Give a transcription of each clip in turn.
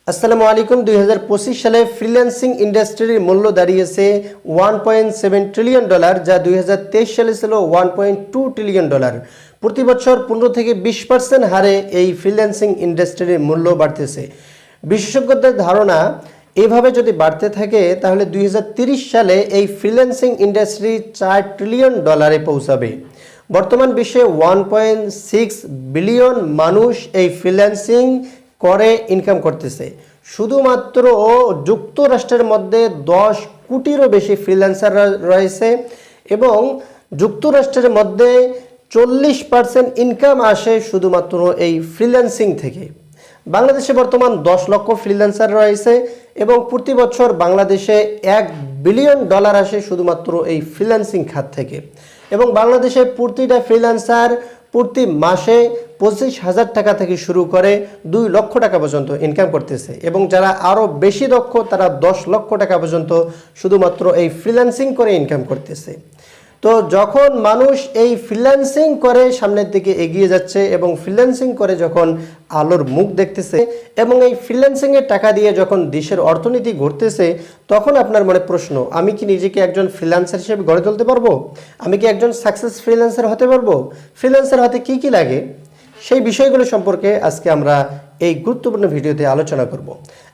আসসালামু আলাইকুম। 2025 সালে ফ্রিল্যান্সিং ইন্ডাস্ট্রির মূল্য দাঁড়িয়েছে $1.7 ট্রিলিয়ন, যা 2023 সালে ছিল $1.2 ট্রিলিয়ন। প্রতি বছর 15 থেকে 20% হারে এই ফ্রিল্যান্সিং ইন্ডাস্ট্রির মূল্য বাড়তেছে। বিশেষজ্ঞদের ধারণা, এভাবে যদি বাড়তে থাকে তাহলে 2030 সালে এই ফ্রিল্যান্সিং ইন্ডাস্ট্রি $4 ট্রিলিয়ন পৌঁছাবে। বর্তমান বিশ্বে 1.6 বিলিয়ন মানুষ এই ফ্রিল্যান্সিং করে ইনকাম করতেছে। শুধুমাত্র যুক্তরাষ্ট্রের মধ্যে 10 কোটিরও বেশি ফ্রিল্যান্সার রয়েছে এবং যুক্তরাষ্ট্রের মধ্যে 40% ইনকাম আসে শুধুমাত্র এই ফ্রিল্যান্সিং থেকে। বাংলাদেশে বর্তমান 10 লক্ষ ফ্রিল্যান্সার রয়েছে এবং প্রতি বছর বাংলাদেশে $1 বিলিয়ন আসে শুধুমাত্র এই ফ্রিল্যান্সিং খাত থেকে। এবং বাংলাদেশে প্রতিটা ফ্রিল্যান্সার প্রতি মাসে 25,000 টাকা থেকে শুরু করে 2 লক্ষ টাকা পর্যন্ত ইনকাম করতেছে এবং যারা আরও বেশি দক্ষ তারা 10 লক্ষ টাকা পর্যন্ত শুধুমাত্র এই ফ্রিল্যান্সিং করে ইনকাম করতেছে। তো যখন মানুষ এই ফ্রিল্যান্সিং করে সামনের দিকে এগিয়ে যাচ্ছে এবং ফ্রিল্যান্সিং করে যখন আলোর মুখ দেখতেছে এবং এই ফ্রিল্যান্সিংয়ের টাকা দিয়ে যখন দেশের অর্থনীতি ঘুরতেছে, তখন আপনার মনে প্রশ্ন, আমি কি নিজেকে একজন ফ্রিল্যান্সার হিসেবে গড়ে তুলতে পারবো? আমি কি একজন সাকসেস ফ্রিল্যান্সার হতে পারবো? ফ্রিল্যান্সার হতে কি কি লাগে? সেই বিষয়গুলো সম্পর্কে আজকে আমরা এই গুরুত্বপূর্ণ ভিডিওতে আলোচনা করব।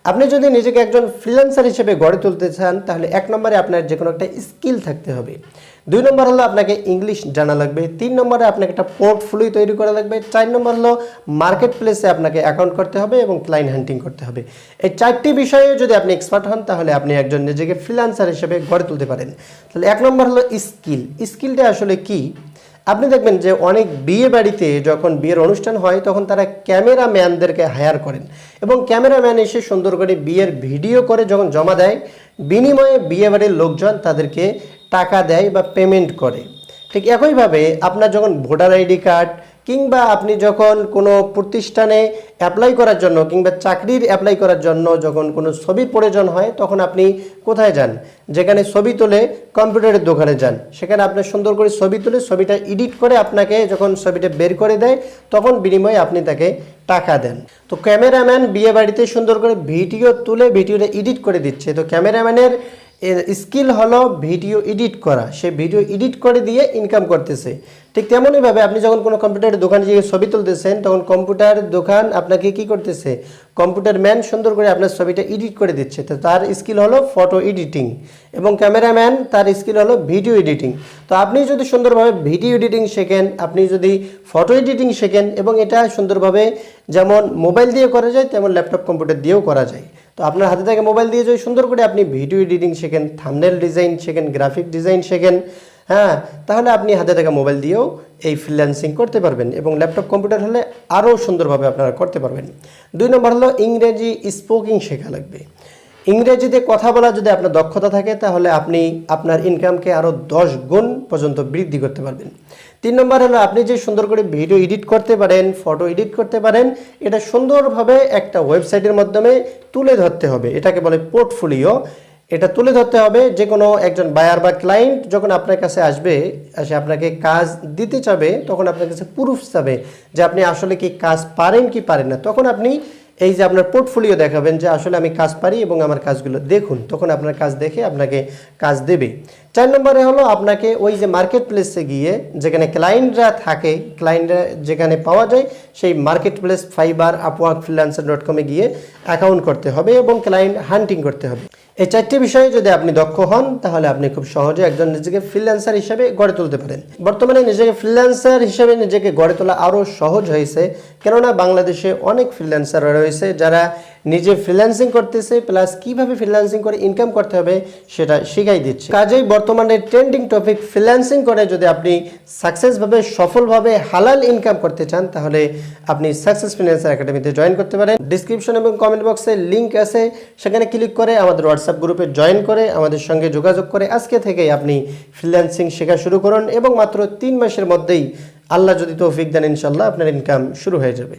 আপনি যদি নিজেকে একজন ফ্রিল্যান্সার হিসেবে গড়ে তুলতে চান তাহলে 1 নম্বরে আপনার যে কোনো একটা স্কিল থাকতে হবে। 2 নম্বর হলো আপনাকে ইংলিশ জানা লাগবে। 3 নম্বরে আপনাকে একটা পোর্টফোলিও তৈরি করা লাগবে। 4 নম্বর হলো মার্কেট প্লেসে আপনাকে অ্যাকাউন্ট করতে হবে এবং ক্লায়েন্ট হান্টিং করতে হবে। এই 4টি বিষয়ে যদি আপনি এক্সপার্ট হন তাহলে আপনি একজন নিজেকে ফ্রিল্যান্সার হিসেবে গড়ে তুলতে পারেন। তাহলে 1 নম্বর হলো স্কিল। স্কিলটা আসলে কি? আপনি দেখবেন যে অনেক বিয়ে বাড়িতে যখন বিয়ের অনুষ্ঠান হয় তখন তারা ক্যামেরাম্যানদেরকে হায়ার করেন এবং ক্যামেরাম্যান এসে সুন্দর করে বিয়ের ভিডিও করে যখন জমা দেয়, বিনিময়ে বিয়ে বাড়ির লোকজন তাদেরকে টাকা দেয় বা পেমেন্ট করে। ঠিক একইভাবে আপনার যখন ভোটার আইডি কার্ড কিংবা আপনি যখন কোনো প্রতিষ্ঠানে অ্যাপ্লাই করার জন্য কিংবা চাকরির অ্যাপ্লাই করার জন্য যখন কোনো ছবির প্রয়োজন হয় তখন আপনি কোথায় যান? যেখানে ছবি তোলে কম্পিউটারের দোকানে যান। সেখানে আপনি সুন্দর করে ছবি তুলে ছবিটা এডিট করে আপনাকে যখন ছবিটা বের করে দেয় তখন বিনিময়ে আপনি তাকে টাকা দেন। তো ক্যামেরাম্যান বিয়ে বাড়িতে সুন্দর করে ভিডিও তুলে ভিডিওটা এডিট করে দিচ্ছে। তো ক্যামেরাম্যানের স্কিল হলো ভিডিও এডিট করা। সে ভিডিও এডিট করে দিয়ে ইনকাম করতেছে। ঠিক তেমনইভাবে আপনি যখন কোনো কম্পিউটারের দোকানে গিয়ে ছবি তুলতেছেন তখন কম্পিউটার দোকান আপনাকে কি করতেছে? কম্পিউটার ম্যান সুন্দর করে আপনার ছবিটা এডিট করে দিচ্ছে। তো তার স্কিল হলো ফটো এডিটিং এবং ক্যামেরাম্যান তার স্কিল হলো ভিডিও এডিটিং। তো আপনি যদি সুন্দরভাবে ভিডিও এডিটিং শেখেন, আপনি যদি ফটো এডিটিং শেখেন এবং এটা সুন্দরভাবে যেমন মোবাইল দিয়ে করা যায় তেমন ল্যাপটপ কম্পিউটার দিয়েও করা যায়। তো আপনার হাতে থেকে মোবাইল দিয়ে যদি সুন্দর করে আপনি ভিডিও এডিটিং শেখেন, থাম্বনেল ডিজাইন শেখেন, গ্রাফিক ডিজাইন শেখেন, তাহলে আপনি হাতে থাকা মোবাইল দিয়েও এই ফ্রিল্যান্সিং করতে পারবেন এবং ল্যাপটপ কম্পিউটার হলে আরও সুন্দরভাবে আপনারা করতে পারবেন। 2 নম্বর হলো ইংরেজি স্পিকিং শেখা লাগবে। ইংরেজিতে কথা বলা যদি আপনার দক্ষতা থাকে তাহলে আপনি আপনার ইনকামকে আরও 10 গুণ পর্যন্ত বৃদ্ধি করতে পারবেন। 3 নম্বর হলো আপনি যে সুন্দর করে ভিডিও এডিট করতে পারেন, ফটো এডিট করতে পারেন, এটা সুন্দরভাবে একটা ওয়েবসাইটের মাধ্যমে তুলে ধরতে হবে। এটাকে বলে পোর্টফোলিও। এটা তুলে ধরতে হবে। যে কোনো একজন বায়ার বা ক্লায়েন্ট যখন আপনার কাছে আসবে, এসে আপনাকে কাজ দিতে চাবে, তখন আপনার কাছে প্রুফ চাবে যে আপনি আসলে কি কাজ পারেন কি পারেন না। তখন আপনি এই যে আপনার পোর্টফোলিও দেখাবেন যে আসলে আমি কাজ পারি এবং আমার কাজগুলো দেখুন, তখন আপনার কাজ দেখে আপনাকে কাজ দেবে। 4 নম্বরে হলো আপনাকে ওই যে মার্কেট প্লেসে গিয়ে যেখানে ক্লায়েন্টরা থাকে, ক্লায়েন্টরা যেখানে পাওয়া যায় সেই মার্কেট প্লেস ফাইবার, আপওয়ার্ক, ফ্রিল্যান্সার.com-এ গিয়ে অ্যাকাউন্ট করতে হবে এবং ক্লায়েন্ট হান্টিং করতে হবে। এই 4টি বিষয়ে যদি আপনি দক্ষ হন তাহলে আপনি খুব সহজে একজন নিজেকে ফ্রিল্যান্সার হিসেবে গড়ে তুলতে পারেন। বর্তমানে নিজেকে ফ্রিল্যান্সার হিসেবে নিজেকে গড়ে তোলা আরও সহজ হয়েছে, কেননা বাংলাদেশে অনেক ফ্রিল্যান্সার রয়েছে যারা নিজে ফ্রিল্যান্সিং করতেছে প্লাস কিভাবে ফ্রিল্যান্সিং করে ইনকাম করতে হবে সেটা শিখাই দিচ্ছে। কাজেই বর্তমানে ট্রেন্ডিং টপিক ফ্রিল্যান্সিং করে যদি আপনি সাকসেসভাবে সফলভাবে হালাল ইনকাম করতে চান তাহলে আপনি সাকসেস ফ্রিল্যান্সার একাডেমিতে জয়েন করতে পারেন। ডিসক্রিপশন এবং কমেন্ট বক্সে লিঙ্ক আছে, সেখানে ক্লিক করে আমাদের হোয়াটসঅ্যাপ গ্রুপে জয়েন করে আমাদের সঙ্গে যোগাযোগ করে আজকে থেকেই আপনি ফ্রিল্যান্সিং শেখা শুরু করুন এবং মাত্র 3 মাসের মধ্যেই আল্লাহ যদি তৌফিক দেন ইনশাআল্লাহ আপনার ইনকাম শুরু হয়ে যাবে।